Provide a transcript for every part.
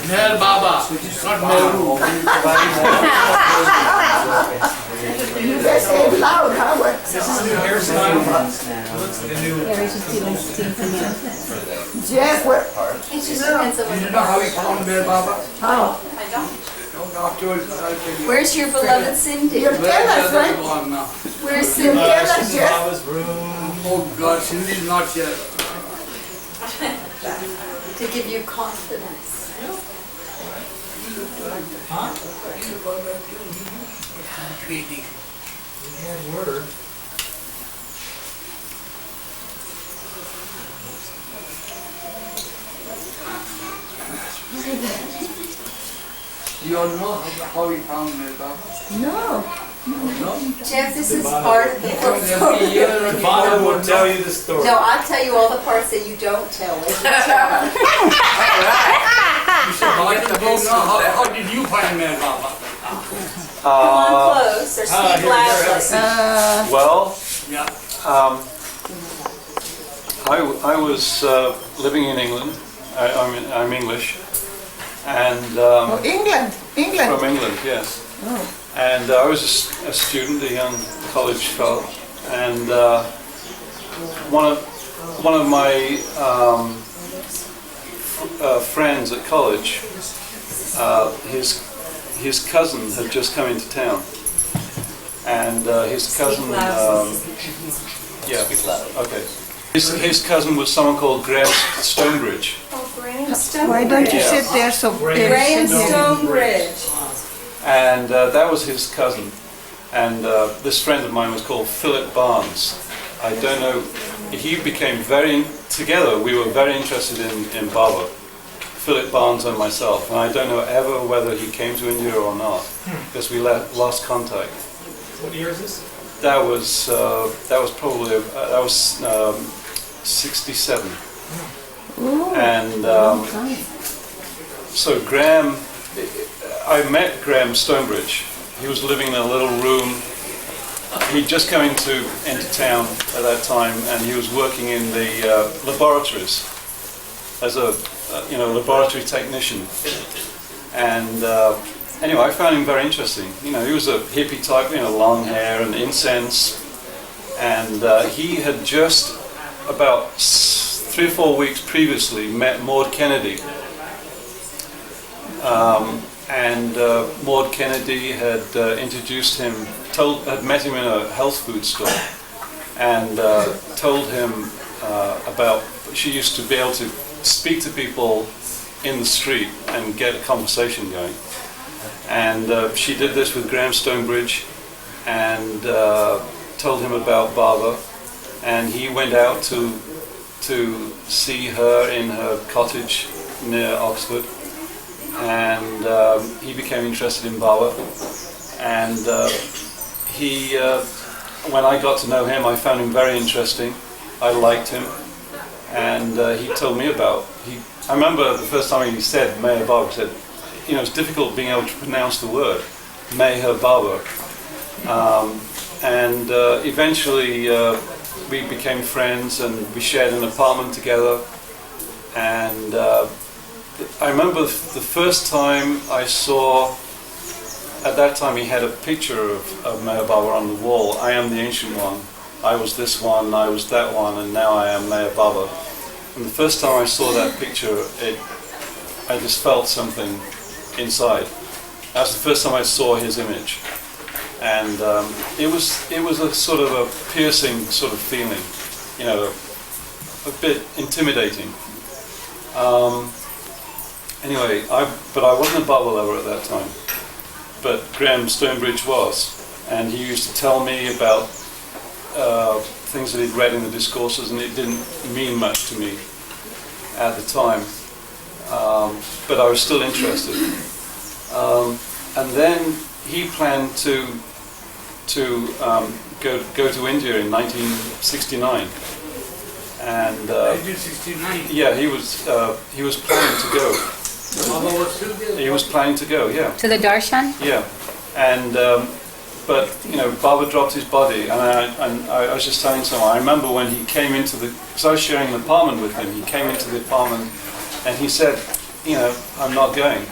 Meher Baba, not Meheru. You guys say it loud, huh? This is the new hairstyle. Looks like a new. Jeff, what? It just depends on what You know how he found Meher Baba? How? I don't. Afterwards, I'll tell you. Where's your beloved Cindy? You're jealous, Where's right? the other one now? Where's Cindy? Jealous, Jeff? Baba's room. Oh God, Cindy's not here. To give you confidence. Huh? Sweetie. We had word. You all know how he found Meher Baba? No. Jeff, this is part of the Every year, The father will tell you the story. No, I'll tell you all the parts that you don't tell. If you tell. How did you find Meher Baba? Come on close or speak loudly. Well, Yeah. I was living in England. I'm English, and Oh, England. England. from England, yes. Oh. And I was a student, a young college fellow, and one of my friends at college, his cousin had just come into town, and his cousin, okay. His cousin was someone called Graham Stonebridge. Oh, Graham Stonebridge. Why don't you sit there so Graham Stonebridge. And that was his cousin. And this friend of mine was called Philip Barnes. I don't know, he became together we were very interested in Baba, Philip Barnes and myself. And I don't know ever whether he came to India or not, because we lost contact. What year is this? That was probably, 67. And so Graham, I met Graham Stonebridge. He was living in a little room. He'd just come into town at that time, and he was working in the laboratories as a laboratory technician. And anyway, I found him very interesting. You know, he was a hippie type, long hair and incense, and he had just about 3 or 4 weeks previously met Maud Kennedy. And Maud Kennedy had introduced him, had met him in a health food store, and told him about, she used to be able to speak to people in the street and get a conversation going. And she did this with Graham Stonebridge, and told him about Baba, and he went out to see her in her cottage near Oxford. And he became interested in Baba, and when I got to know him, I found him very interesting. I liked him, and he told me I remember the first time he said Meher Baba, said, it's difficult being able to pronounce the word Meher Baba, and eventually we became friends, and we shared an apartment together, and I remember the first time I saw, at that time he had a picture of Meher Baba on the wall. I am the ancient one, I was this one, I was that one, and now I am Meher Baba. And the first time I saw that picture, I just felt something inside. That's the first time I saw his image. And it was a sort of a piercing sort of feeling, a bit intimidating. Anyway, but I wasn't a Baba lover at that time. But Graham Stonebridge was, and he used to tell me about things that he'd read in the discourses, and it didn't mean much to me at the time. But I was still interested. And then he planned to go to India in 1969. And 1969. yeah, he was planning to go. Baba was still there. He was planning to go, yeah. To the darshan? Yeah, and but Baba dropped his body, and I was just telling someone. I remember when he came into because I was sharing an apartment with him. He came into the apartment, and he said, I'm not going.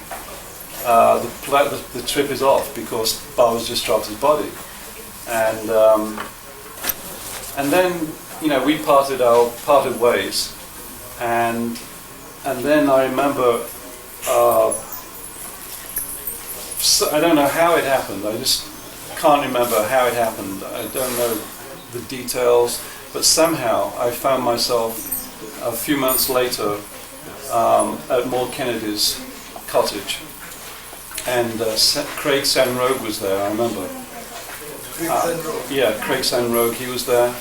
The trip is off because Baba's just dropped his body. And then, we parted ways. And then I remember, I don't know how it happened. I just can't remember how it happened. I don't know the details, but somehow I found myself a few months later at Maud Kennedy's cottage, and Craig Sanrogue was there. I remember. Craig Sanrogue, he was there,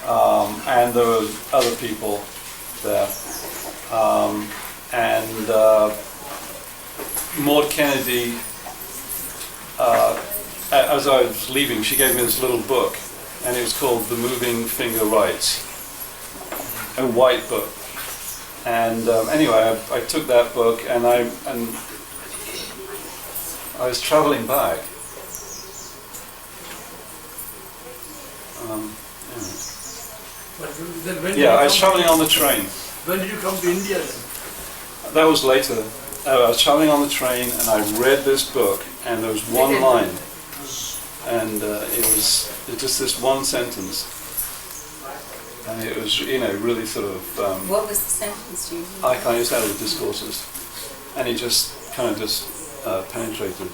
and there were other people there, and Maud Kennedy. As I was leaving, she gave me this little book, and it was called The Moving Finger Writes, a white book. And anyway, I took that book, and I was traveling back. I was traveling on the train. When did you come to India then? That was later. I was traveling on the train, and I read this book, and there was one line, and it was just this one sentence, and it was, really sort of. What was the sentence you used? I can't use that with discourses, and it just kind of penetrated,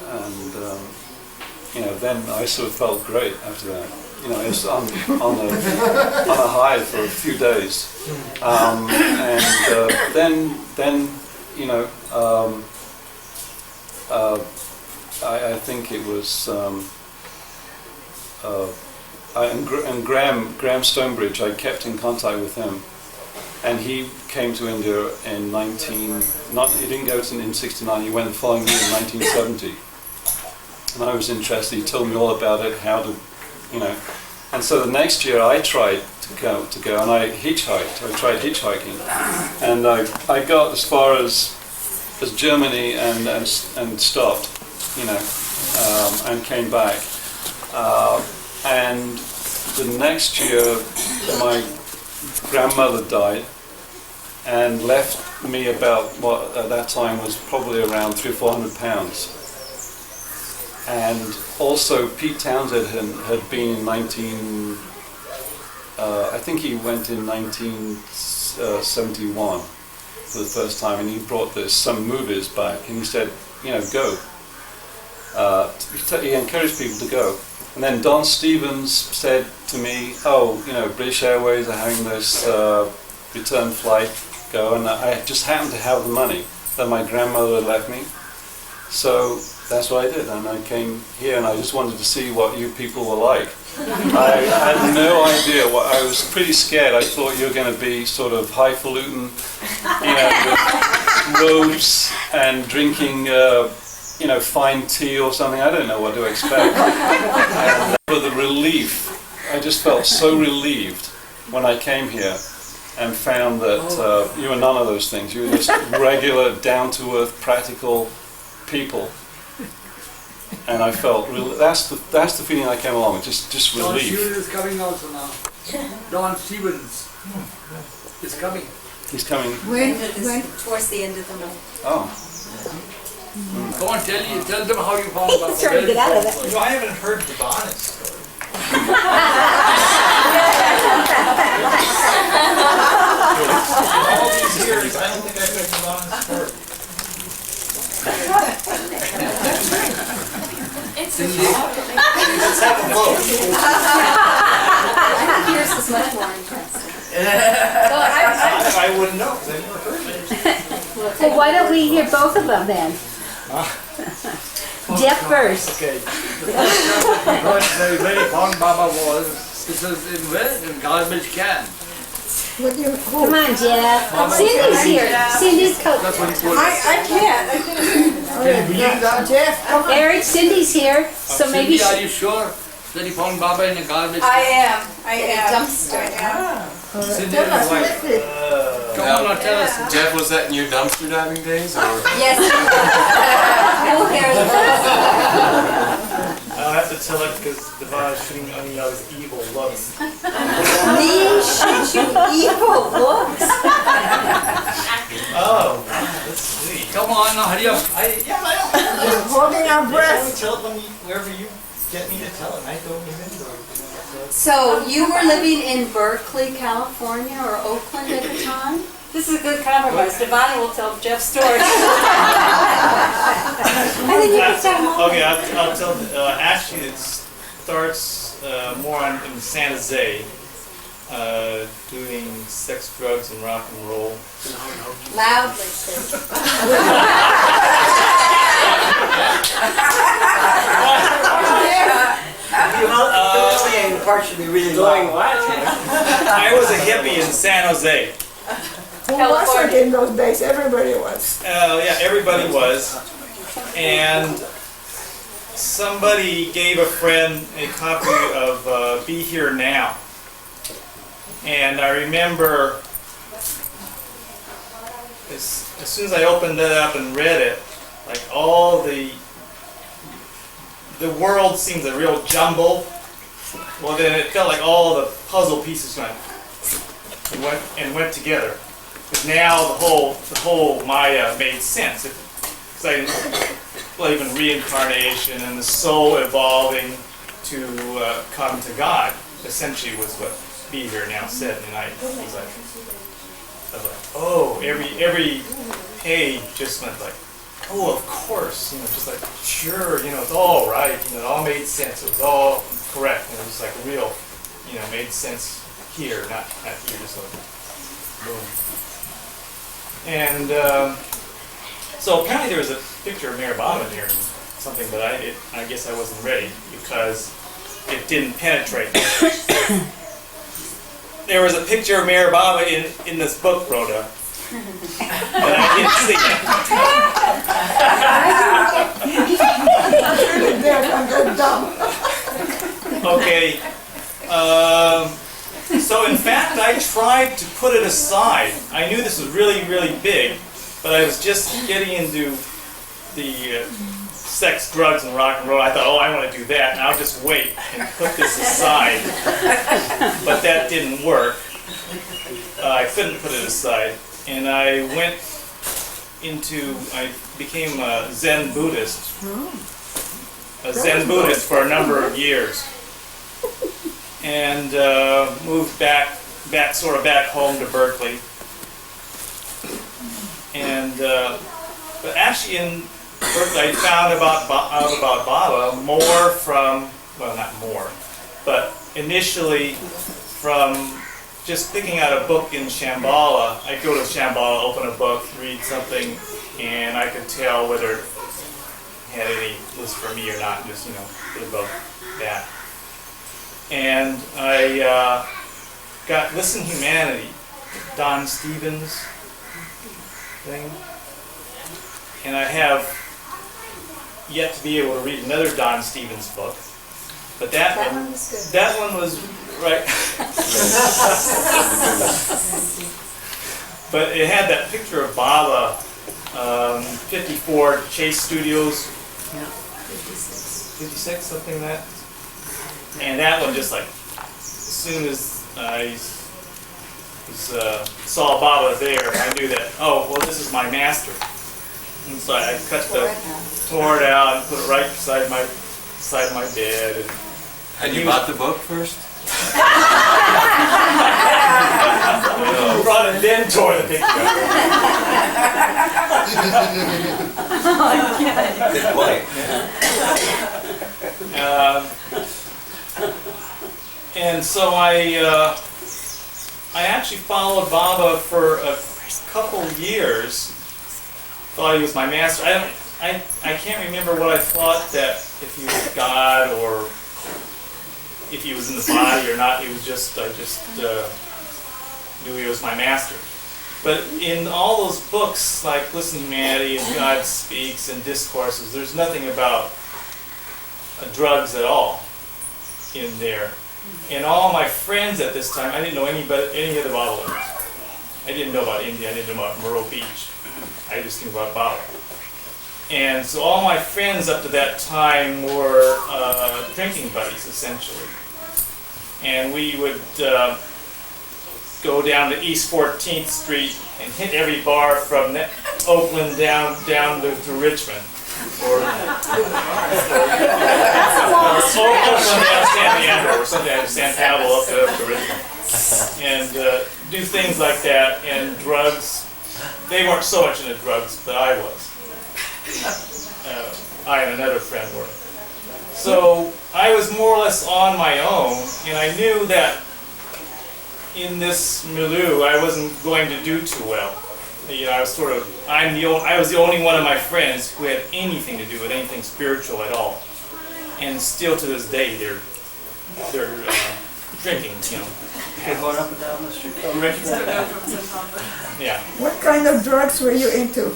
and then I sort of felt great after that. I was on a high for a few days, and then. I think it was, and Graham Stonebridge, I kept in contact with him, and he came to India in he didn't go in 69, he went the following year in 1970, and I was interested. He told me all about it, how to, and so the next year I tried to go, and I hitchhiked. I tried hitchhiking, and I got as far as Germany and stopped, and came back. And the next year, my grandmother died, and left me about what at that time was probably around £300 or £400. And also Pete Townsend had been in I think he went in 1971 for the first time, and he brought some movies back, and he said, go. He encouraged people to go. And then Don Stevens said to me, British Airways are having this return flight, go, and I just happened to have the money that my grandmother had left me. So that's what I did, and I came here, and I just wanted to see what you people were like. I had no idea. I was pretty scared. I thought you were going to be sort of highfalutin, with robes and drinking, fine tea or something. I don't know what to expect. But the relief, I just felt so relieved when I came here and found that you were none of those things. You were just regular, down-to-earth, practical people. And I felt that's the feeling I came along with, just Don relief. Stevens is coming also now. Don Stevens is coming. He's coming. When? Towards the end of the month. Oh. Go on, tell them how you found Baba. He's trying to get out of it. I haven't heard Devana's story. All these years, I don't think I've heard Devana's story. It's Let's have a vote. Yours is much more interesting. I wouldn't know, because I've never heard it. Well, why don't we hear both of them then? Jeff first. Okay. Where he found Baba was, this was in where? In garbage can. Come on, Jeff. Cindy's here. Cindy's That's coach. what he told us. I can't. Can you believe that? Jeff, come on. Eric, Cindy's here. So maybe Cindy, are you sure that he found Baba in a garbage can? I am. Dumpster. Cindy and his wife. Come on, now tell us. Jeff, was that in your dumpster diving days? Or? Yes. We'll hear it. I'll have to tell it because Devana's shooting on me all these evil looks. Me shoot you evil looks. Oh, that's sweet. Come on, now, hurry up. We're holding our breath. Tell it wherever you get me to tell it. I don't remember. So you were living in Berkeley, California, or Oakland at the time? This is a good compromise. Devon will tell Jeff's story. I think you can tell more. Okay, I'll tell. Actually, it starts more in San Jose, doing sex, drugs, and rock and roll. Loudly, sir. Partially really Doing loud. what? I was a hippie in San Jose. Who wasn't in those days? Everybody was. Yeah, everybody was. And somebody gave a friend a copy of Be Here Now. And I remember as soon as I opened it up and read it, like all the world seemed a real jumble. Well, then it felt like all the puzzle pieces went together. But now the whole Maya made sense. Because even reincarnation and the soul evolving to come to God essentially was what Be Here Now said. And I was like, oh, every page just went like, oh, of course, just like, sure, it's all right, it all made sense, it was all correct, just like real, made sense here, not here, just like, boom. And so apparently there was a picture of MeherBaba in here, something, but I guess I wasn't ready because it didn't penetrate. There was a picture of MeherBaba in this book, Rhoda. But I didn't see it. Okay. So in fact, I tried to put it aside. I knew this was really, really big, but I was just getting into the sex, drugs, and rock and roll. I thought, oh, I want to do that, and I'll just wait and put this aside. But that didn't work. I couldn't put it aside. And I became a Zen Buddhist. A Zen Buddhist for a number of years. And moved back home to Berkeley. And, but actually in Berkeley I found out about Baba more from, well, not more, but initially from just picking out a book in Shambhala. I'd go to Shambhala, open a book, read something, and I could tell whether it had any was for me or not, just, put about that. And I got Listen Humanity, Don Stevens thing, and I have yet to be able to read another Don Stevens book, but that one was good. That one was right. But it had that picture of Baba, 54 Chase Studios, 56, something like that. And that one just like, as soon as I saw Baba there, I knew that, oh, well, this is my master. And so I tore it out and put it right beside my bed. And you bought the book first? Brought it, then tore the picture. Good boy. And so I actually followed Baba for a couple years. Thought he was my master. I can't remember what I thought, that if he was God or if he was in the body or not. He was just, I just knew he was my master. But in all those books, like Listen to Humanity and God Speaks and Discourses, there's nothing about drugs at all in there. And all my friends at this time, I didn't know any of the Baba learners. I didn't know about India, I didn't know about Myrtle Beach. I just knew about Baba. And so all my friends up to that time were drinking buddies, essentially. And we would go down to East 14th Street and hit every bar from Oakland down to Richmond. Or Oakland down San Leandro or something, San Pablo up to Richmond. And do things like that. And drugs, they weren't so much into drugs, but I was. I and another friend were. So I was more or less on my own, and I knew that in this milieu I wasn't going to do too well. You know, I was I was the only one of my friends who had anything to do with anything spiritual at all, and still to this day they're drinking. You know. Going up and down the street. Yeah. What kind of drugs were you into?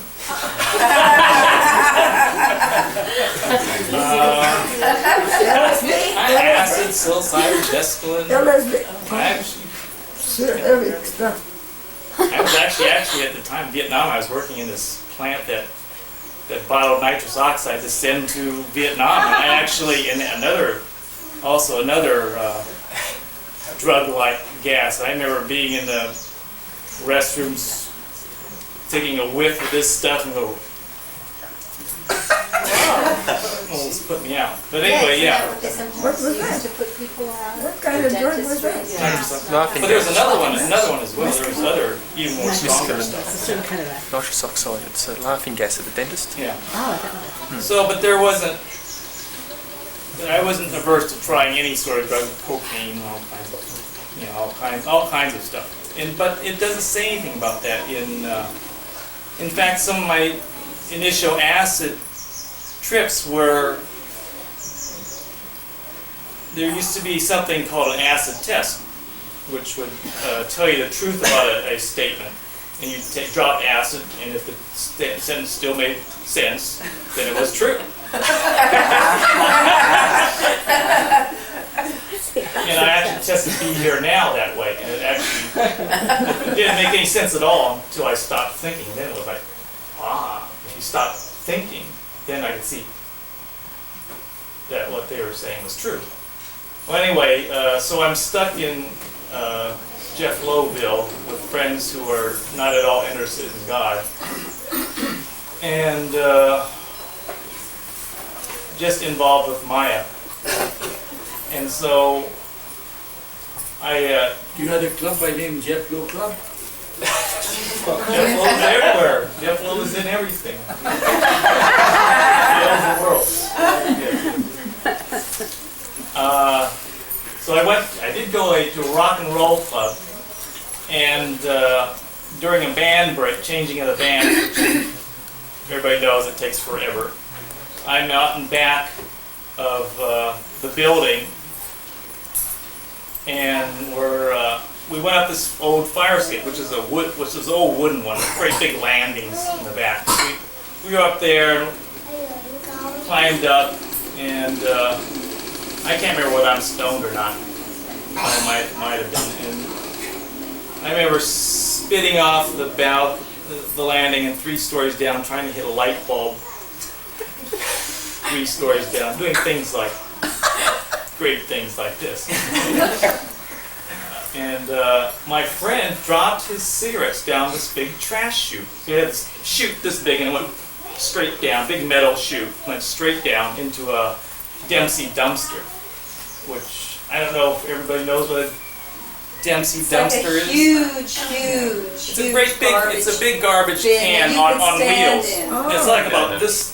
Acid, psilocybin, mescaline. LSD. Actually, Heavy stuff. I was actually at the time in Vietnam. I was working in this plant that bottled nitrous oxide to send to Vietnam, and I actually in another drug-like gas. I remember being in the restrooms, taking a whiff of this stuff and go, almost put me out. But anyway, yeah. What was that? To put people around. What kind of drug was that? But there was another one as well. There was other, even more stronger stuff. Nitrous oxide, it's a laughing gas at the dentist. Yeah. So, but I wasn't averse to trying any sort of drug, cocaine, all kinds of stuff. But it doesn't say anything about that. In fact, some of my initial acid trips were, there used to be something called an acid test, which would tell you the truth about a statement. And you drop acid, and if the sentence still made sense, then it was true. And I actually tested Be Here Now that way, and it actually didn't make any sense at all until I stopped thinking. Then it was like, if you stop thinking, then I could see that what they were saying was true. Well, anyway, so I'm stuck in Jeff Lowville with friends who are not at all interested in God, and just involved with Maya. And so I... You had a club by name Jeff Low Club? Jeff Low is everywhere. Jeff Low is in everything. He owns the world. So I did go to a rock and roll club, and during a band break, changing of the band, which everybody knows it takes forever, I'm out in back of the building, and we went up this old fire escape, which is an old wooden one, with great big landings in the back. We were up there, and climbed up, and I can't remember whether I'm stoned or not. I might have been. And I remember spitting off the landing and 3 stories down, trying to hit a light bulb 3 stories down, doing great things like this. And my friend dropped his cigarettes down this big trash chute. He had this chute this big, and it went straight down, big metal chute, went straight down into a Dempsey dumpster, which I don't know if everybody knows what a Dempsey dumpster is. Huge. It's a great big, it's a big garbage can on wheels. It's like about this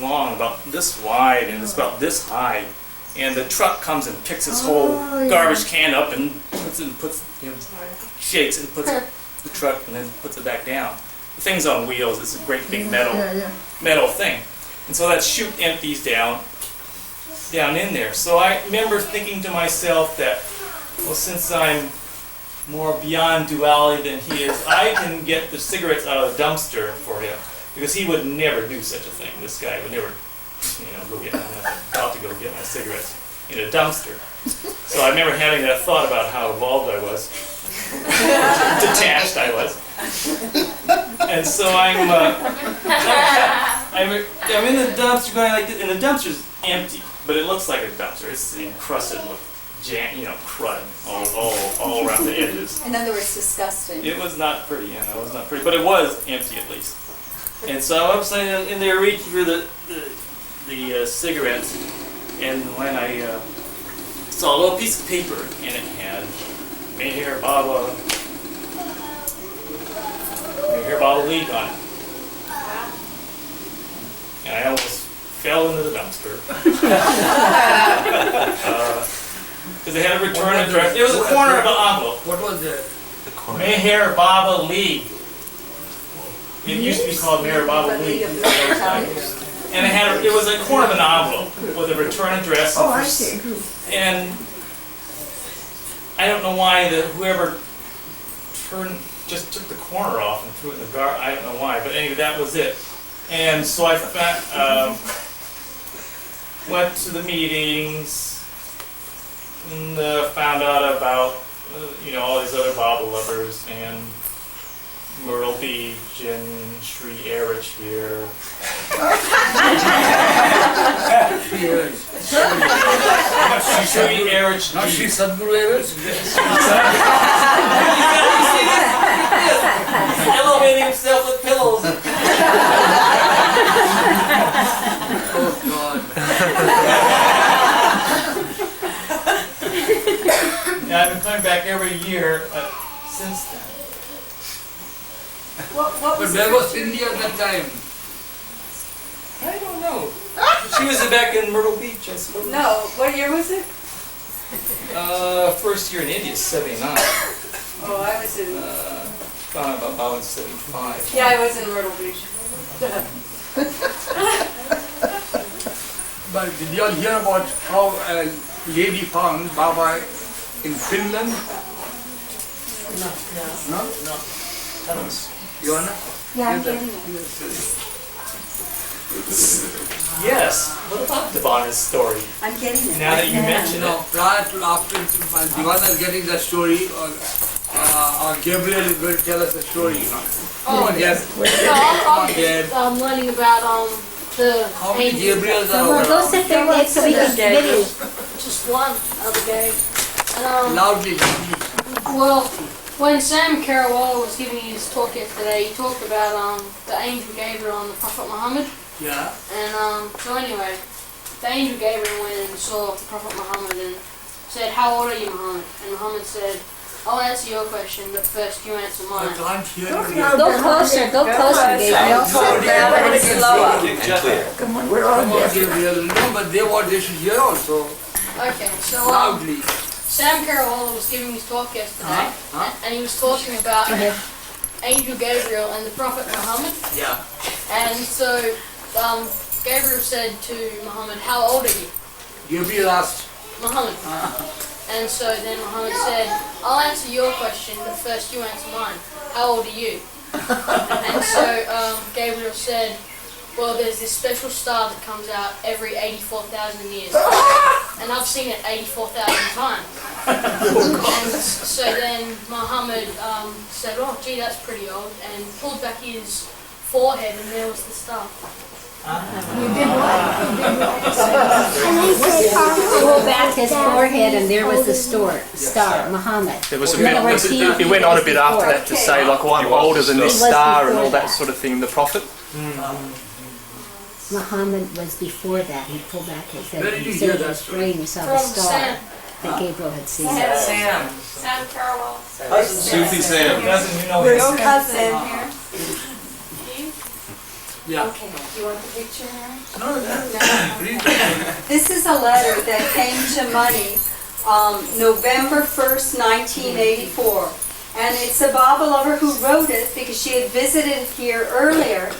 long, about this wide, and it's about this high. And the truck comes and picks this whole garbage can up and shakes and puts it in the truck and then puts it back down. The thing's on wheels. It's a great big metal thing. And so that chute empties down in there. So I remember thinking to myself that, well, since I'm more beyond duality than he is, I can get the cigarettes out of the dumpster for him, because he would never do such a thing. This guy would never, about to go get my cigarettes in a dumpster. So I remember having that thought about how evolved I was, detached I was. And so I'm in the dumpster going like this, and the dumpster's empty, but it looks like a dumpster. It's encrusted with crud all around the edges. In other words, disgusting. It was not pretty, it was not pretty, but it was empty at least. And so I was saying in there reaching for the cigarettes, and when I saw a little piece of paper, and it had MeherBabaLibrary on it. And I almost fell into the dumpster. Because they had a return address. It was a corner of an envelope. What was that? MeherBabaLibrary. It used to be called MeherBabaLibrary. And it was a corner of an envelope with a return address. Oh, I see. And I don't know why whoever just took the corner off and threw it in the garbage. I don't know why, but anyway, that was it. And so I went to the meetings and found out about all these other Bible lovers and Myrtle Beach and Sri Eruch here. Sri Eruch. Not Sri Sadguru Eruch? Elevating himself with pillows. Oh God. Yeah, I've been coming back every year since then. What But was where was Cindy at that time? I don't know. She was back in Myrtle Beach, I suppose. No, what year was it? First year in India, 79. Oh, I was in. Found out about in 75. Yeah, I was in Myrtle Beach. But did you all hear about how a lady found Baba in Finland? No? Tell us. You wanna? Yeah, I'm getting it. Yes. What about Devana's story? I'm getting it. Now that you right now. mention No, prior to after while Divana is getting the story, or Gabriel is going to tell us the story. Come on, yes. I'm learning about the How many angels. Gabriels are Well, go around? sit there next to me. Just one other day. And Loudly. well, when Sam Carawalla was giving his talk yesterday, he talked about the angel Gabriel and the Prophet Muhammad. Yeah. And so anyway, the angel Gabriel went and saw the Prophet Muhammad and said, "How old are you, Muhammad?" And Muhammad said, "I'll answer your question, but first you answer I mine." can't hear Talk you. louder. Go closer, Gabriel. Sit down and slower. And clear. Come on, we're all Come on, deaf. Gabriel. No, but they should hear also. Okay, so Loudly. Sam Carawalla was giving his talk yesterday, Huh? and he was talking about Angel Gabriel and the Prophet Muhammad. Yeah. And so Gabriel said to Muhammad, "How old are you?" Gabriel asked. Muhammad. And so then Muhammad said, "I'll answer your question, but first you answer mine. How old are you?" And so Gabriel said, "Well, there's this special star that comes out every 84,000 years. And I've seen it 84,000 times." And so then Muhammad said, "Oh, gee, that's pretty old," and pulled back his forehead, and there was the star. Pull back his forehead and there was the star, Muhammad. There was a In other words, bit. He went on a bit after that to say, like, "Oh, I'm older than this He was star" and before all that that. sort of thing. The prophet. Muhammad was before that. He pulled back his head. Where did you He hear said that his story? brain, he saw the From star Sam. that Gabriel had seen. Sam. Sam Carawalla. Sufi Sam. Doesn't you know Your his cousin. Yeah. Okay, you want the picture now? No, read. This is a letter that came to Money November 1st, 1984. And it's a Baba lover who wrote it because she had visited here earlier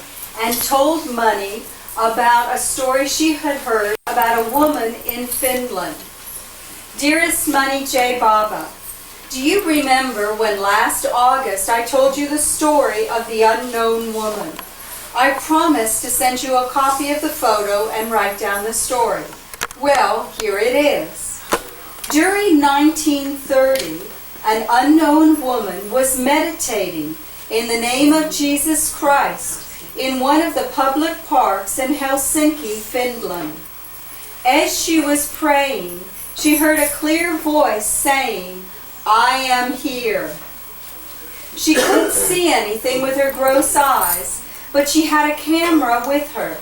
and told Money about a story she had heard about a woman in Finland. Dearest Money J. Baba, do you remember when last August I told you the story of the unknown woman? I promised to send you a copy of the photo and write down the story. Well, here it is. During 1930, an unknown woman was meditating in the name of Jesus Christ in one of the public parks in Helsinki, Finland. As she was praying, She heard a clear voice saying, "I am here." She couldn't see anything with her gross eyes, but she had a camera with her,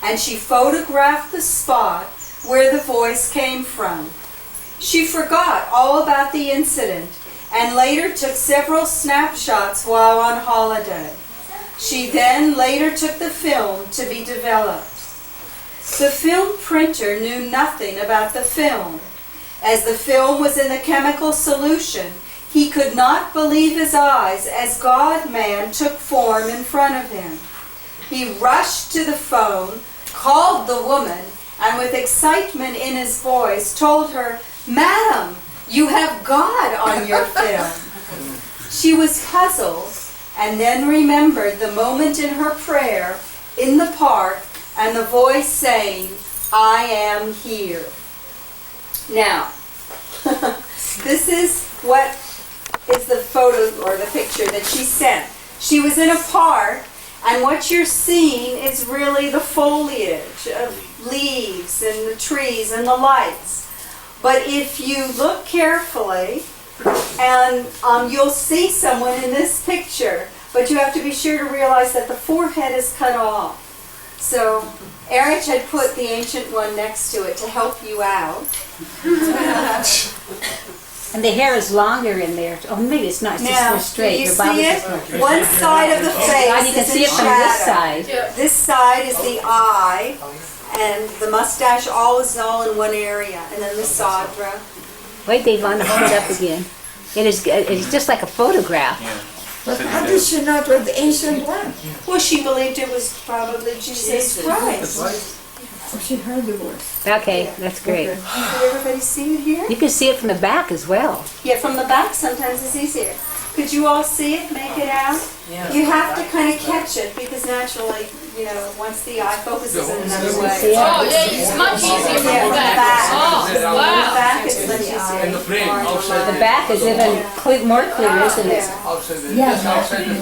and she photographed the spot where the voice came from. She forgot all about the incident and later took several snapshots while on holiday. She then later took the film to be developed. The film printer knew nothing about the film. As the film was in the chemical solution, he could not believe his eyes as God-man took form in front of him. He rushed to the phone, called the woman, and with excitement in his voice told her, "Madam, you have God on your film." She was puzzled and then remembered the moment in her prayer in the park and the voice saying, "I am here." Now, this is what is the photo or the picture that she sent. She was in a park, and what you're seeing is really the foliage of leaves and the trees and the lights. But if you look carefully, and you'll see someone in this picture, but you have to be sure to realize that the forehead is cut off. So Eruch had put the ancient one next to it to help you out. And the hair is longer in there. Oh, maybe it's not. It's just Now, more straight. do you Your Baba see it? just- One side of the face You can is see in it from this shadow. side. This side is the eye, and the mustache all is all in one area, and then the sadra. Wait, Dave, I want to hold it up again. It's just like a photograph. But how did she know it was the ancient one? Well, she believed it was probably Jesus Christ. Oh, she heard the voice. Okay, that's great. Did everybody see it here? You can see it from the back as well. Yeah, from the back sometimes it's easier. Could you all see it, make it out? Yeah. You have to kind of catch it because naturally, once the eye focuses in another way. Oh, yeah, it's much easier from Yeah, the back. Oh, The wow. back is much And the easier. frame outside The back is even more clear, isn't it? outside the Yeah. just outside the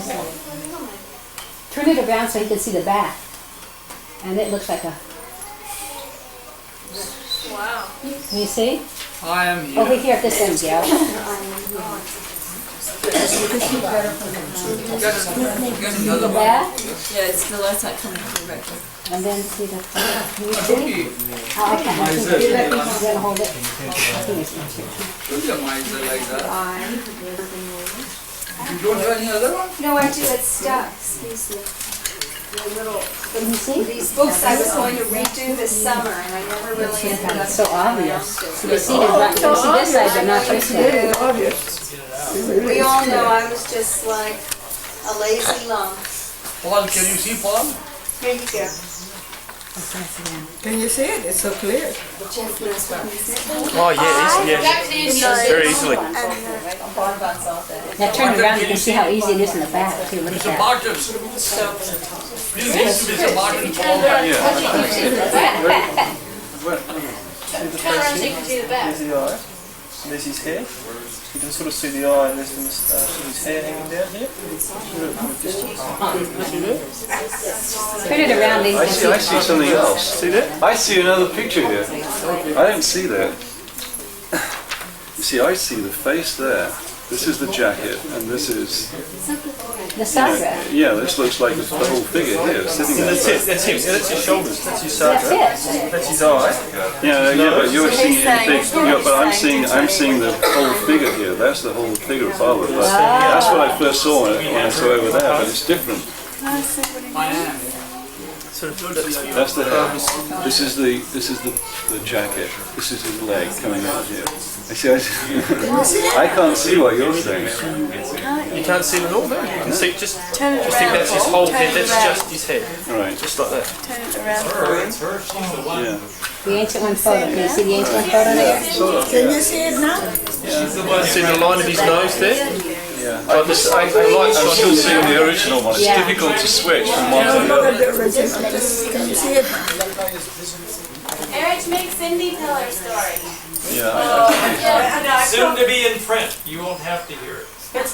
Turn it around so you can see the back. And it looks like a... Wow. Can you see? I am here. Over here at this end, yeah. Get another The one. back, Yeah, it's the light's not coming through right there. and then see the... Can you see? Oh, I can't. You gotta hold it. Don't you mind like that? You don't have any other one? No, I do, it's stuck, excuse me. Can you see? These books I was going to redo this summer and I never really ended up. It's so obvious. You can see, you can see this side, but not this side. Very obvious. We all know I was just like a lazy lump. Paul, can you see Paul? Here you go. Can you see it? It's so clear. Jeff knows what he said. Oh, yeah, That's easy. very easily. Now turn around, you can see how easy it is in the back, too. Look at Mr. that. Barton. Please, Mr. Barton. Turn around so you can see the back. There's the eye. There's his hair. You can sort of see the eye and there's the moustache and his hair hanging down here. Turn it around, then you I can see, I see. see something else. See that? I see another picture here. I don't see that. You see, I see the face there. This is the jacket, and this is... The Sandra. Yeah, this looks like the whole figure here, sitting there. That's it. That's him. Yeah, that's his shoulders. That's his sadra. That's it. That's his eye. Yeah, but you're seeing he's saying- big, but I'm seeing the whole figure here. That's the whole figure of Baba. That's what I first saw when I saw over there, but it's different. Sort of, That's the hair. This is the jacket. This is his leg coming out here. I can't see what you're saying. you can't see it at all, no? You can see just think that's his whole head. That's just his head. Right. Just like that. Yeah. The ancient one photo. Can you see the ancient one photo there? Can you see it now? See the line of his nose there? Yeah. I I'm still seeing the original one. It's Yeah. difficult to switch from one to the Look other. at the original. Just can you see it now? Eruch, make Cindy tell her story. Yeah. Soon to be in print. You won't have to hear it. Come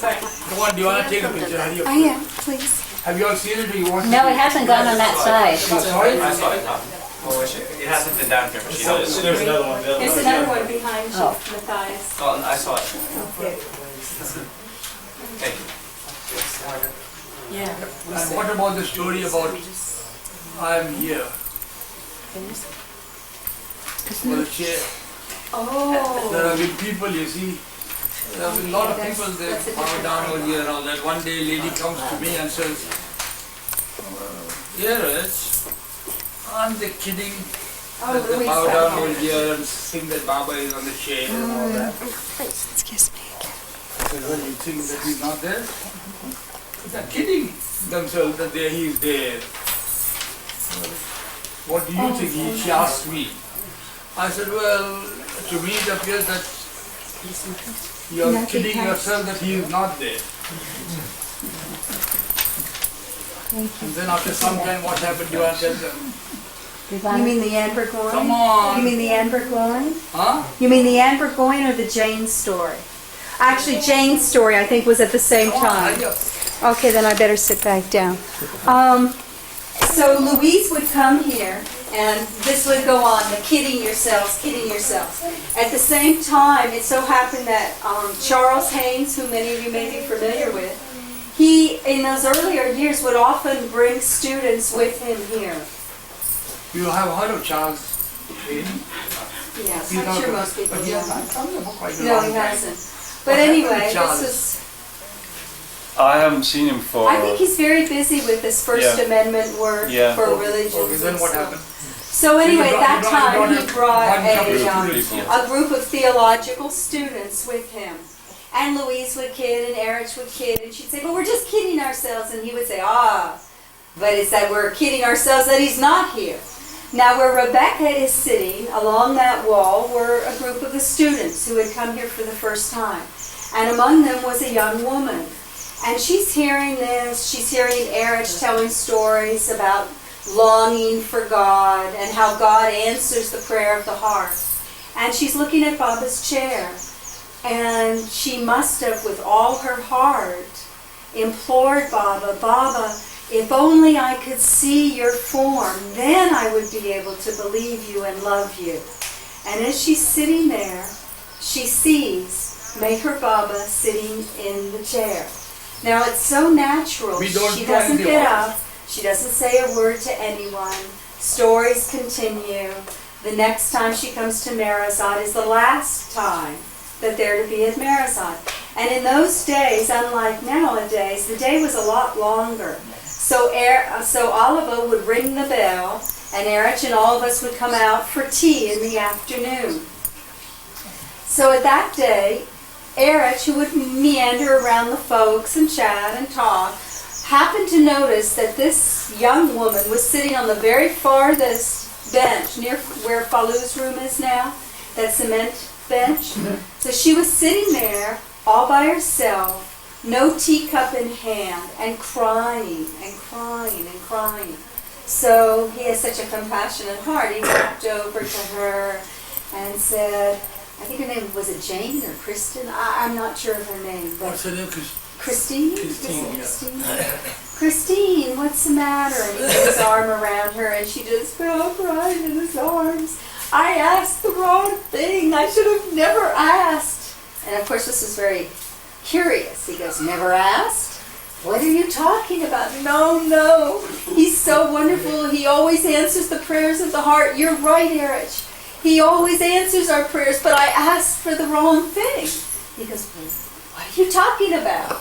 on, do you want to take a picture? I am, please. Have you all seen it or you want to? No, it hasn't gone on that side. Sorry? Well, it hasn't been down here, but she knows. There's another one. There's another one behind you, Matthias. Oh, I saw it. Thank you. And what about the story about I'm here? For the chair. Oh. There have been people, you see, there have been a lot of people that bow down over here and all that. One day a lady comes to me and says, Eruch, aren't they kidding that they bow down over here and think that Baba is on the chair and all that? Excuse me. I said, well, you think that he's not there? They're kidding themselves that he's there. What do you think? She asked me. I said, well, to me it appears that you're kidding yourself that he is not there. And then after some time, what happened? You tell them. You mean the Anne Burgoyne? Come on. You mean the Anne Burgoyne? Huh? You mean the Anne Burgoyne or the Jane story? Actually, Jane's story, I think, was at the same time. Okay, then I better sit back down. So Louise would come here, and this would go on, the kidding yourselves, kidding yourselves. At the same time, it so happened that Charles Haynes, who many of you may be familiar with, he, in those earlier years, would often bring students with him here. You have heard of Charles Haynes? Yes, I'm sure most people But he hasn't come here for quite a No, long he time. hasn't. But anyway, this is... I haven't seen him for. I think he's very busy with this First Amendment work for religions. Okay, then what happened? So anyway, at that time he brought a a group of theological students with him. And Louise would kid and Eruch would kid, and she'd say, but we're just kidding ourselves. And he would say, but it's that we're kidding ourselves that he's not here. Now where Rebecca is sitting, along that wall, were a group of the students who had come here for the first time. And among them was a young woman. And she's hearing this, she's hearing Eruch telling stories about longing for God and how God answers the prayer of the heart. And she's looking at Baba's chair. And she must have, with all her heart, implored Baba, Baba, if only I could see your form, then I would be able to believe you and love you. And as she's sitting there, she sees MeherBaba sitting in the chair. Now it's so natural. She doesn't get up. She doesn't say a word to anyone. Stories continue. The next time she comes to Marazad is the last time that they're to be at Marazad. And in those days, unlike nowadays, the day was a lot longer. So Oliva would ring the bell, and Eruch and all of us would come out for tea in the afternoon. So at that day, Eruch, who would meander around the folks and chat and talk, happened to notice that this young woman was sitting on the very farthest bench, near where Falu's room is now, that cement bench. So she was sitting there all by herself, no teacup in hand, and crying and crying and crying. So he has such a compassionate heart. He walked over to her and said, I think her name was it Jane or Kristen? I'm not sure of her name. But what's her name? Christine? Christine. Christine, what's the matter? And he put his arm around her, and she just fell crying in his arms. I asked the wrong thing. I should have never asked. And of course, this is very curious. He goes, never asked? What are you talking about? No. He's so wonderful. He always answers the prayers of the heart. You're right, Eruch. He always answers our prayers, but I asked for the wrong thing. He goes, what are you talking about?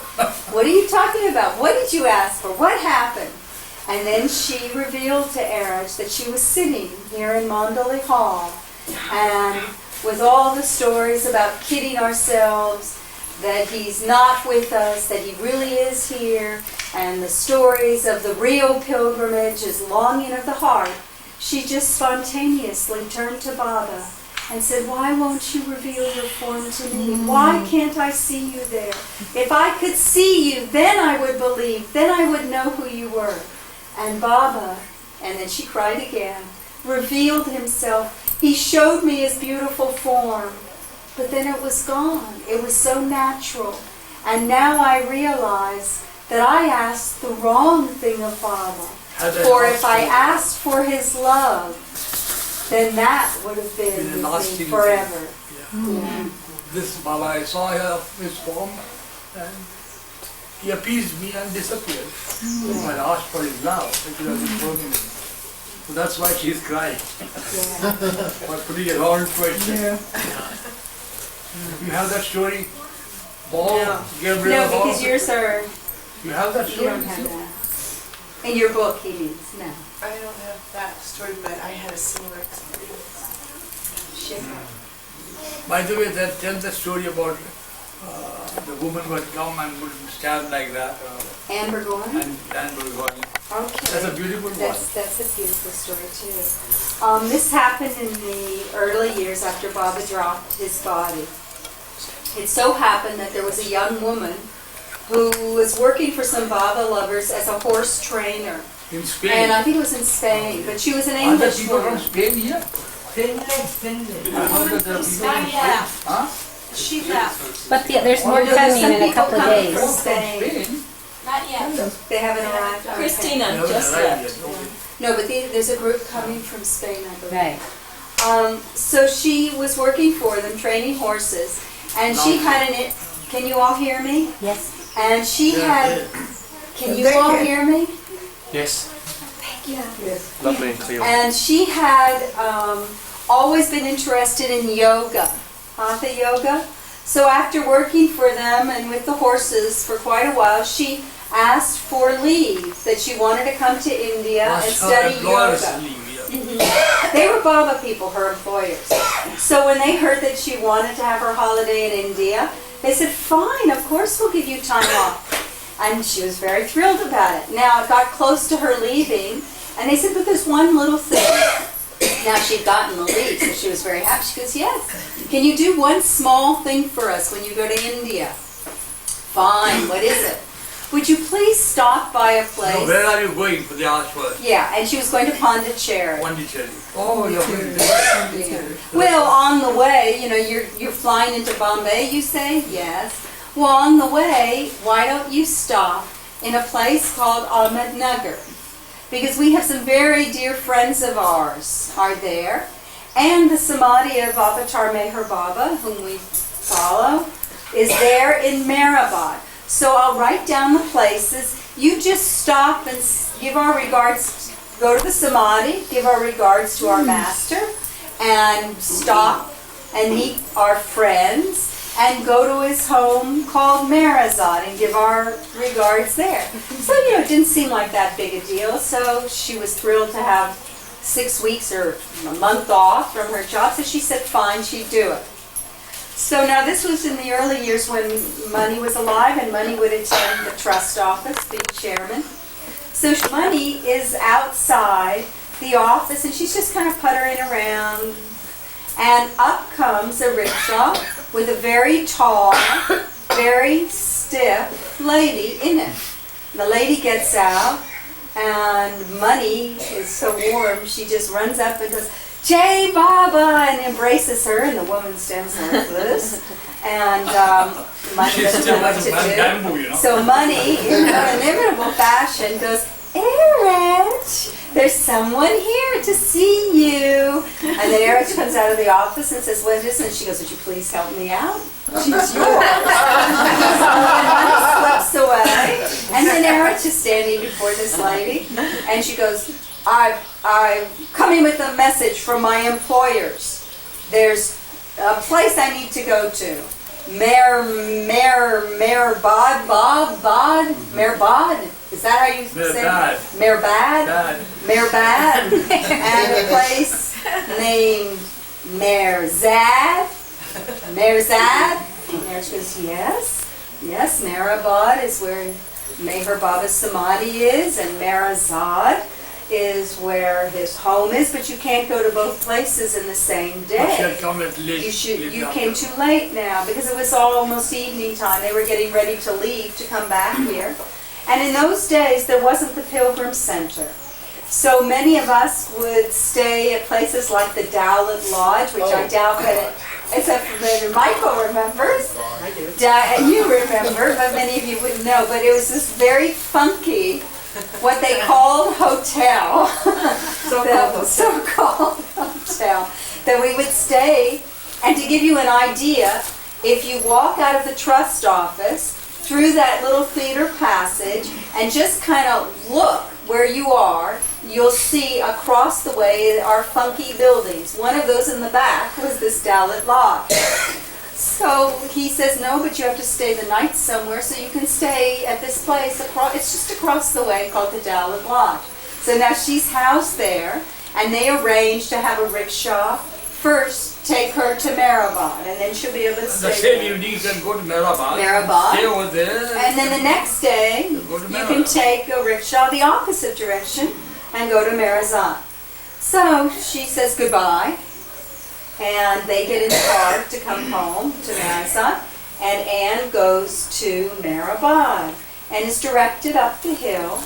What are you talking about? What did you ask for? What happened? And then she revealed to Eruch that she was sitting here in Mandali Hall, and with all the stories about kidding ourselves, that he's not with us, that he really is here, and the stories of the real pilgrimage is longing of the heart, she just spontaneously turned to Baba and said, why won't you reveal your form to me? Why can't I see you there? If I could see you, then I would believe, then I would know who you were. And Baba, and then she cried again, revealed himself. He showed me his beautiful form, but then it was gone. It was so natural. And now I realize that I asked the wrong thing of Baba. For if I asked for his love, then that would have been Been a with lasting me forever. This Baba, I saw his form and he appeased me and disappeared. When I asked for his love, he could have been me. So that's why she's crying. For putting a wrong question. You have that story? Ball, Gabriel No, Ball? because yours are, You have that you story? don't have that. In your book, he means, no. I don't have that story, but I had a similar experience. By the way, tell the story about the woman who had come and would stand like that. Amber Gorn? And would go. Okay. That's a beautiful one. That's a beautiful story too. This happened in the early years after Baba dropped his body. It so happened that there was a young woman who was working for some Baba lovers as a horse trainer. In Spain. And I think it was in Spain, but she was an Are there English people from woman. Spain here? Finland. I heard that there are people from Spain. left. Huh? She left. But there's more There's coming some in a people couple of coming from days. Spain. Not yet. They haven't arrived. Okay. Christina They haven't just arrived left. yet, okay. No, but there's a group coming from Spain, I believe. Right. So she was working for them, training horses, and she had an. Can you all hear me? Yes. And she had. Can you all hear me? Yes. Thank you. Lovely and clear. And she had always been interested in yoga, hatha yoga. So after working for them and with the horses for quite a while, she asked for leave that she wanted to come to India and study yoga. They were Baba people, her employers. So when they heard that she wanted to have her holiday in India, they said, fine, of course we'll give you time off. And she was very thrilled about it. Now it got close to her leaving, and they said, but there's one little thing. Now she'd gotten the leave, so she was very happy. She goes, yes, can you do one small thing for us when you go to India? Fine, what is it? Would you please stop by a place? No, where are you going for the ask first? Yeah, and she was going to Pondicherry. Pondicherry. Oh, you're going to Yeah. Well, on the way, you know, you're flying into Bombay, you say? Yes. Well, on the way, why don't you stop in a place called Ahmednagar? Because we have some very dear friends of ours are there. And the Samadhi of Avatar Meher Baba, whom we follow, is there in MeherBabaLibrary. So I'll write down the places. You just stop and give our regards, go to the Samadhi, give our regards to our master, and stop and meet our friends, and go to his home called Marazad and give our regards there. So, you know, it didn't seem like that big a deal, so she was thrilled to have 6 weeks or a month off from her job, so she said fine, she'd do it. So now this was in the early years when Money was alive, and Money would attend the trust office, be chairman. So Money is outside the office, and she's just kind of puttering around, and up comes a rickshaw with a very tall, very stiff lady in it. The lady gets out, and Money is so warm, she just runs up and goes, Jai Baba, and embraces her, and the woman stands like this. And Money doesn't know what to do. So Money, in her inimitable fashion, goes, Eruch, there's someone here to see you. And then Eruch comes out of the office and says, what is this? And she goes, would you please help me out? She's yours. And Money slips away. And then Eruch is standing before this lady. And she goes, I'm coming with a message from my employers. There's a place I need to go to. MeherBabaLibrary. Is that how you say it? MeherBabaLibrary. MeherBabaLibrary. And a place named MeherZad. And Eruch goes, yes, MeherBabaLibrary is where Meher Baba's Samadhi is, and Marazad is where his home is, but you can't go to both places in the same day. You came too late now, because it was almost evening time. They were getting ready to leave to come back here. And in those days, there wasn't the Pilgrim Center. So many of us would stay at places like the Dowlett Lodge, which I doubt that except for maybe Michael remembers. I do. And you remember, but many of you wouldn't know. But it was this very funky, what they called hotel. So-called hotel. hotel, that we would stay. And to give you an idea, if you walk out of the trust office through that little theater passage and just kind of look where you are, you'll see across the way are funky buildings. One of those in the back was this Dalit Lodge. So he says, no, but you have to stay the night somewhere, so you can stay at this place. It's just across the way called the Dalit Lodge. So now she's housed there, and they arrange to have a rickshaw first take her to MeherBabaLibrary, and then she'll be able to stay The same there. evening you can go to MeherBabaLibrary. MeherBabaLibrary. Stay over there. And then the next day, You go to you can MeherBabaLibrary. take a rickshaw the opposite direction and go to MeherBabaLibrary. So she says goodbye, and they get in the car to come home to MeherBabaLibrary, and Anne goes to MeherBabaLibrary and is directed up the hill,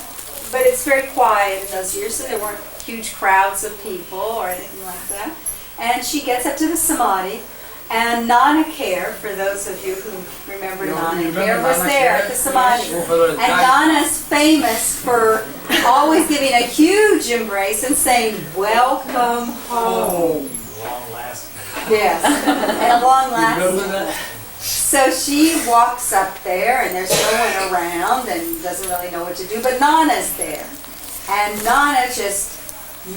but it's very quiet in those years, so there weren't huge crowds of people or anything like that. And she gets up to the Samadhi, and Nana Care, for those of you who remember Nana Care, was there at the Samadhi. And Nana's famous for always giving a huge embrace and saying, "Welcome home." Long lasting. Yes, and long Remember lasting. that? So she walks up there, and there's no one around and doesn't really know what to do, but Nana's there. And Nana just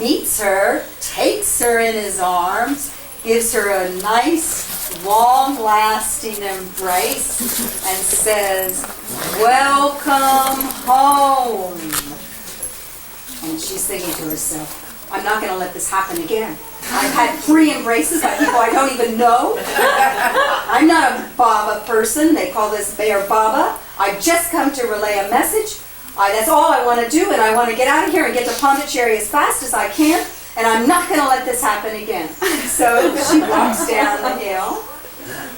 meets her, takes her in his arms, gives her a nice, long-lasting embrace, and says, "Welcome home." And she's thinking to herself, I'm not going to let this happen again. I've had 3 embraces by people I don't even know. I'm not a Baba person. They call this MeherBabaLibrary. I've just come to relay a message. That's all I want to do, and I want to get out of here and get to Pondicherry as fast as I can, and I'm not going to let this happen again. So she walks down the hill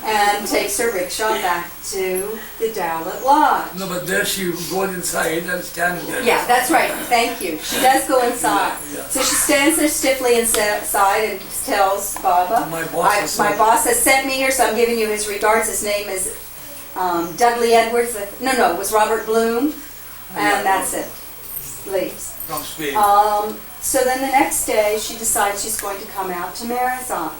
and takes her rickshaw back to the Dalit Lodge. No, but there she goes inside and stands there. Yeah, that's right. Thank you. She does go inside. Yeah. So she stands there stiffly inside and tells Baba, My boss my boss has sent me here, so I'm giving you his regards. His name is Dudley Edwards. No, it was Robert Bloom. And that's it. Leaves. From Spain. So then the next day, she decides she's going to come out to MeherBabaLibrary.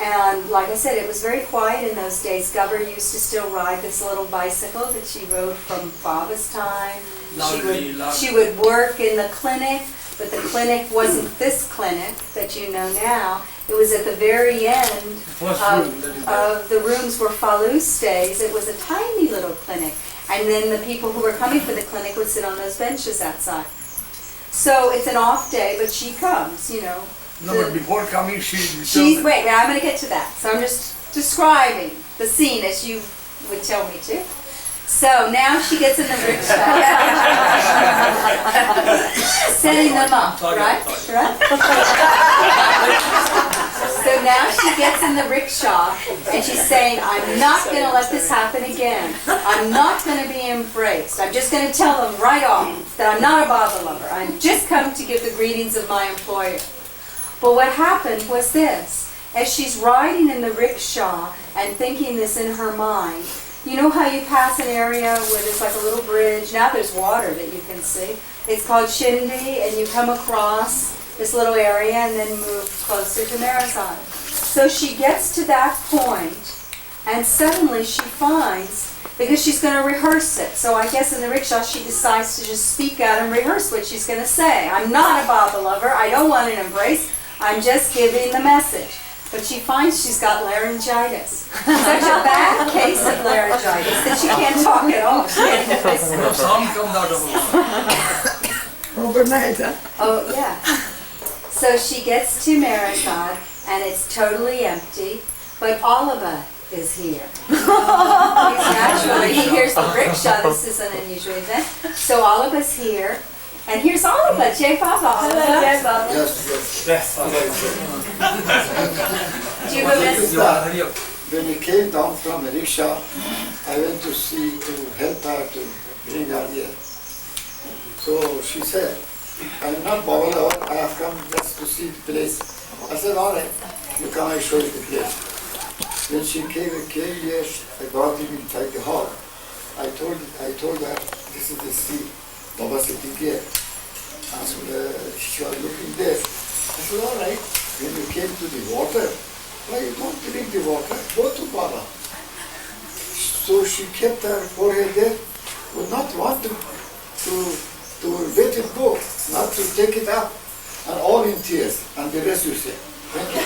And like I said, it was very quiet in those days. Gubber used to still ride this little bicycle that she rode from Baba's time. Loudly. She would work in the clinic, but the clinic wasn't this clinic that you know now. It was at the very end First room that is there. of the rooms where Falou stays. It was a tiny little clinic. And then the people who were coming for the clinic would sit on those benches outside. So it's an off day, but she comes, you know. No, but before coming, she's Wait, I'm going to get to that. So I'm just describing the scene as you would tell me to. So now she gets in the rickshaw. Setting them up, right? So now she gets in the rickshaw and she's saying, I'm not going to let this happen again. I'm not going to be embraced. I'm just going to tell them right off that I'm not a Baba lover. I'm just come to give the greetings of my employer. But what happened was this. As she's riding in the rickshaw and thinking this in her mind, you know how you pass an area where there's like a little bridge? Now there's water that you can see. It's called Shindi, and you come across this little area and then move closer to MeherBabaLibrary. So she gets to that point, and suddenly she finds, because she's going to rehearse it, so I guess in the rickshaw she decides to just speak out and rehearse what she's going to say. I'm not a Baba lover, I don't want an embrace, I'm just giving the message. But she finds she's got laryngitis. Such a bad case of laryngitis that she can't talk at all. She can't listen. No sound comes out of her. Overnight, huh? Oh, yeah. So she gets to MeherBabaLibrary, and it's totally empty, but Oliver is here. He hears the rickshaw. This is an unusual event. So Oliver's here, and here's Oliver. Jai Baba. Hello, Jai Baba. Yes. Do you remember? When we came down from the rickshaw, I went to help her to bring her here. So she said, I'm not Baba lover, I have come just to see the place. I said, all right, you come, I show you the place. When she came here, I brought him inside the hall. I told her, this is the sea, Baba sitting here. And she was looking there. I said, all right. When you came to the water, why you don't drink the water? Go to Baba. So she kept her forehead there, would not want to let it go, not to take it up, and all in tears, and the rest you say. Thank you.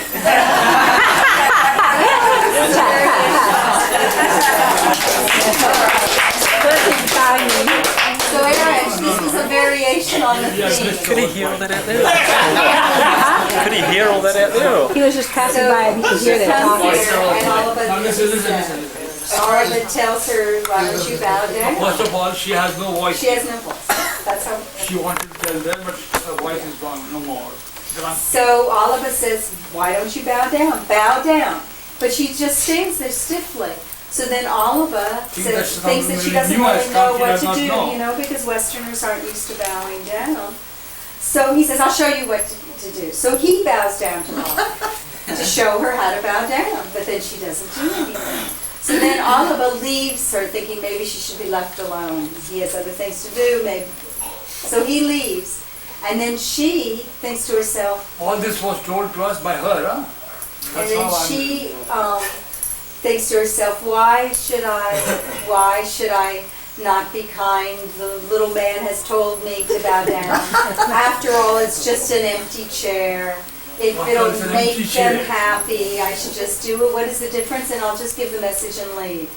So Eric, this was a variation on the theme. Could he hear all that out there? Could he hear all that out there? He was just passing by and he could hear that Comes talking. here and all of a sudden, Arba tells her, why don't you bow down? First of all, she has no voice. She has no voice. That's how. She wanted to tell them, but her voice is gone, no more. So Oliver says, why don't you bow down? Bow down. But she just stands there stiffly. So then Oliver thinks that she doesn't really know what to do, you know, because Westerners aren't used to bowing down. So he says, I'll show you what to do. So he bows down to Oliver to show her how to bow down. But then she doesn't do anything. So then Oliver leaves her thinking maybe she should be left alone. He has other things to do, maybe. So he leaves. And then she thinks to herself. All this was told to us by her, huh? And then she thinks to herself, why should I not be kind? The little man has told me to bow down. After all, it's just an empty chair. If it'll make them happy, I should just do it. What is the difference? And I'll just give the message and leave.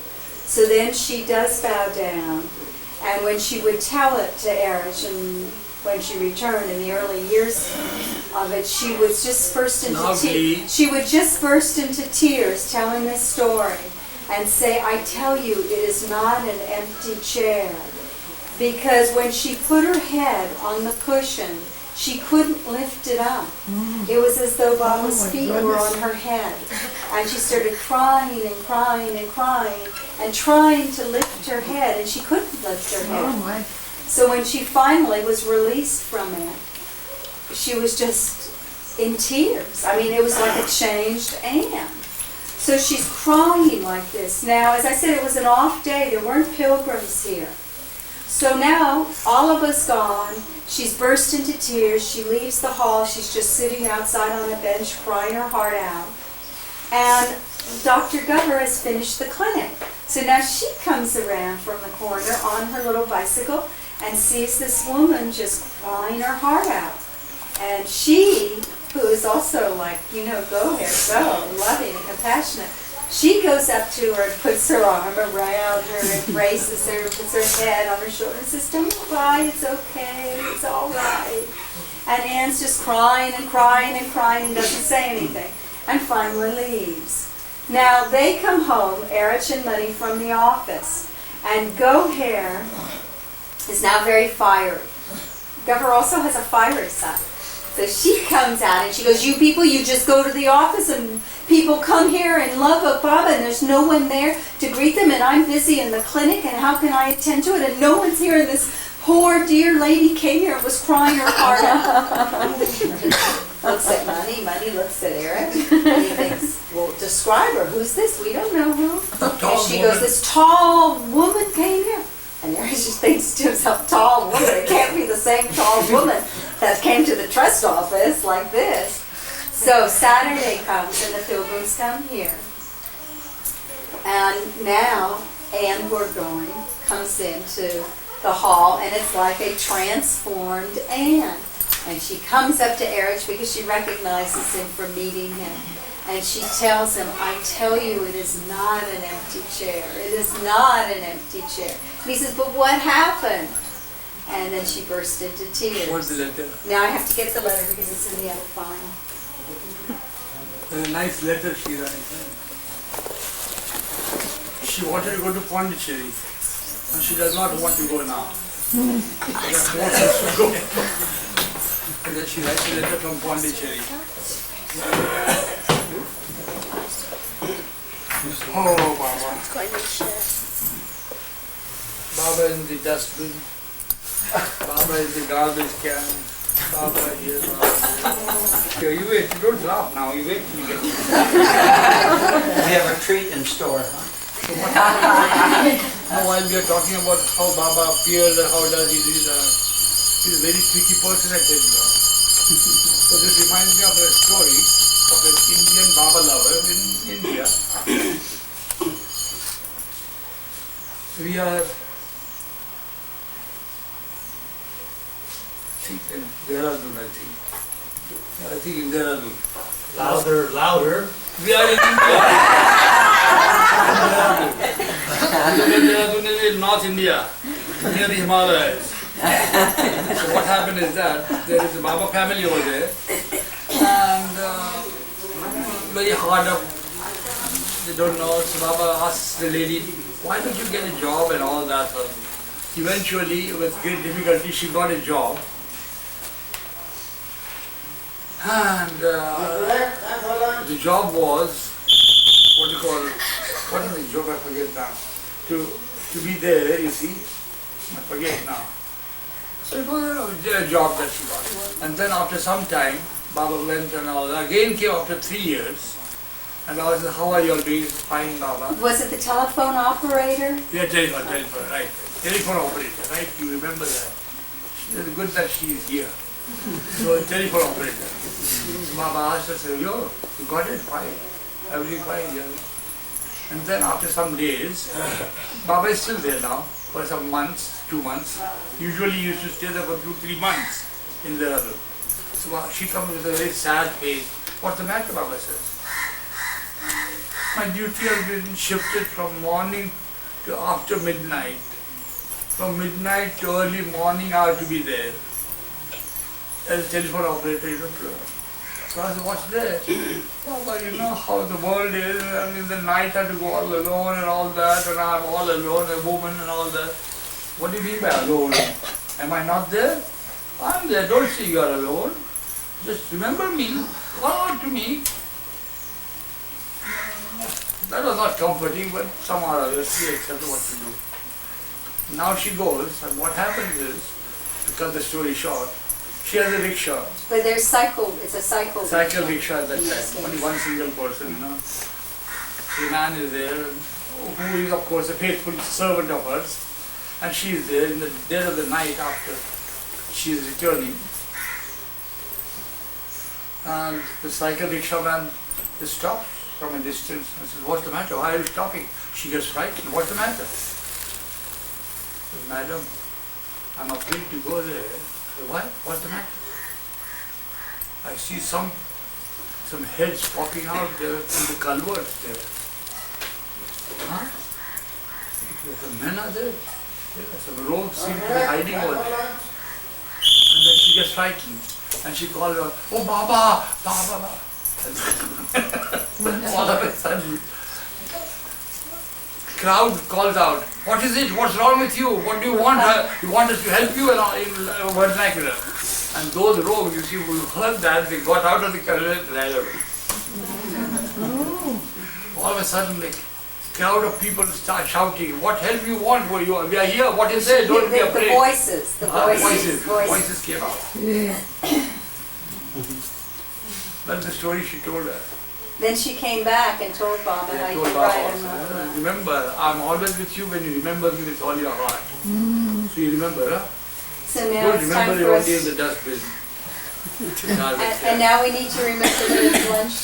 So then she does bow down. And when she would tell it to Erich, and when she returned in the early years of it, she was just burst into tears. She would just burst into tears telling this story and say, I tell you, it is not an empty chair. Because when she put her head on the cushion, she couldn't lift it up. It was as though Baba's feet were on her head. And she started crying and crying and crying and trying to lift her head, and she couldn't lift her head. So when she finally was released from it, she was just in tears. I mean, it was like a changed Anne. So she's crying like this. Now, as I said, it was an off day. There weren't pilgrims here. So now, Oliva's gone. She's burst into tears. She leaves the hall. She's just sitting outside on a bench crying her heart out. And Dr. Gover has finished the clinic. So now she comes around from the corner on her little bicycle and sees this woman just crying her heart out. And she, who is also like, go here, go, loving and compassionate, she goes up to her and puts her arm around her, embraces her, puts her head on her shoulder and says, don't cry, it's okay, it's all right. And Anne's just crying and crying and crying and doesn't say anything. And finally leaves. Now they come home, Erich and Money, from the office. And Goher is now very fiery. Gover also has a fiery side. So she comes out and she goes, you people, you just go to the office and people come here and love Baba and there's no one there to greet them and I'm busy in the clinic and how can I attend to it? And no one's here and this poor dear lady came here and was crying her heart out. Looks at Money, Money looks at Eric and he thinks, well, describe her. Who's this? We don't know who. And she goes, this tall woman came here. And Eric just thinks to himself, tall woman, it can't be the same tall woman that came to the trust office like this. So Saturday comes and the pilgrims come here. And now Anne Burgoyne comes into the hall and it's like a transformed Anne. And she comes up to Erich because she recognizes him from meeting him. And she tells him, I tell you, it is not an empty chair. It is not an empty chair. And he says, but what happened? And then she burst into tears. What's the letter? Now I have to get the letter because it's in the other file. There's a nice letter she writes. She wanted to go to Pondicherry. And she does not want to go now. That's what she should go. And then she writes a letter from Pondicherry. Oh, Baba. Baba in the dustbin. Baba is the garbage can. Baba here, Baba here. You wait, you don't laugh now, you wait till you get it. We have a treat in store, huh? Now while we are talking about how Baba appears and how does he do that, he's a very tricky person, I tell you. So this reminds me of a story. of an Indian Baba lover in India. We are, in Dehradun, I think. I think in Dehradun. Louder, louder. We are in India. Dehradun is in North India, near the Himalayas. So what happened is that there is a Baba family over there, and very hard up. They don't know. So Baba asks the lady, "Why don't you get a job and all that?" So eventually, with great difficulty, she got a job. And the job was, what do you call it? What is the job? I forget now. To be there, you see. I forget now. So it was a job that she got. And then after some time, Baba went and all that. Again came after 3 years. And I said, "How are you all doing?" "Fine, Baba." Was it the telephone operator? Yeah, telephone, right. Telephone operator, right? You remember that. It's good that she is here. So, telephone operator. Baba asked her, said, "Yo, you got it? Fine. Everything fine, yeah." And then after some days, Baba is still there now for some months, 2 months. Usually he used to stay there for 2-3 months in the other. So she comes with a very sad face. "What's the matter?" Baba says. "My duty has been shifted from morning to after midnight. From midnight to early morning I have to be there. As a telephone operator, you know." So I said, "What's there?" "Baba, you know how the world is, and in the night I have to go all alone and all that, and I'm all alone, a woman and all that." "What do you mean by alone? Am I not there?" "I'm there, don't say you are alone. Just remember me, call out to me." That was not comforting, but somehow or other she accepted what to do. Now she goes, and what happens is, to cut the story short, she has a rickshaw. But there's it's a cycle. Cycle rickshaw at that time, only one single person, you know. The man is there, who is of course a faithful servant of hers, and she is there in the dead of the night after she is returning. And the cycle rickshaw man just stops from a distance and says, "What's the matter? Why are you stopping?" She gets frightened. "What's the matter?" Says, "Madam, I'm afraid to go there." Says, "Why? What's the matter?" "I see some heads popping out there from the culverts there." "Huh? The men are there? Yeah, some rogues seem to be hiding over there." And then she gets frightened and she calls out, "Oh, Baba, Baba." All of a sudden, crowd calls out, "What is it? What's wrong with you? What do you want? You want us to help you?" in vernacular. And those rogues, you see, who heard that, they got out of the carriage and ran away. All of a sudden, the crowd of people start shouting, "What help you want? We are here. What is it? Don't be afraid." The voices came out. That's the story she told her. Then she came back and told Baba how you told cried. Baba, "Remember, I'm always with you when you remember me with all your heart." So you remember, huh? So now Don't it's remember time you're for only us. in the dustbin. And now we need to remember to eat lunch.